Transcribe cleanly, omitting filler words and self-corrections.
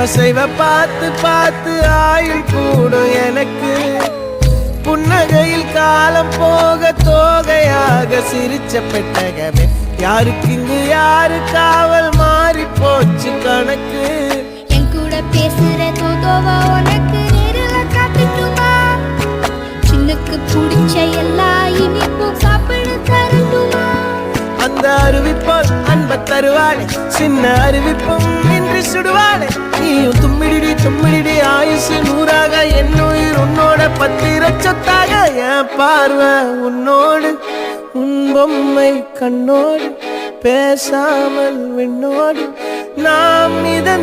அசைவ பார்த்து பார்த்து ஆயுள் கூடும் எனக்கு. புன்னகையில் காலம் போக தோகையாக சிரிச்ச பெட்டகமே. யாருக்கு இங்கு யாரு காவல் மாறி போச்சு கணக்கு. என் கூட பேசுற தோதோவா உனக்கு நேரில காட்டுட்டுமா? சின்னுக்கு பிடிச்ச எல்லா இனிப்பும் சாப்பிட தரட்டுமா? அந்த அறிவிப்பால் அன்ப தருவாளே, சின்ன அறிவிப்பும் இன்றி சுடுவாளே. நீயும் தும்மிடி தும்மிடி ஆயுசு நூறாக, என் உயிர் உன்னோட 10 சொத்தாக. என் பார்வை உன்னோடு, உன் பொம்மை கண்ணோடு, பேசாமல் விண்ணோடு நாம் இதை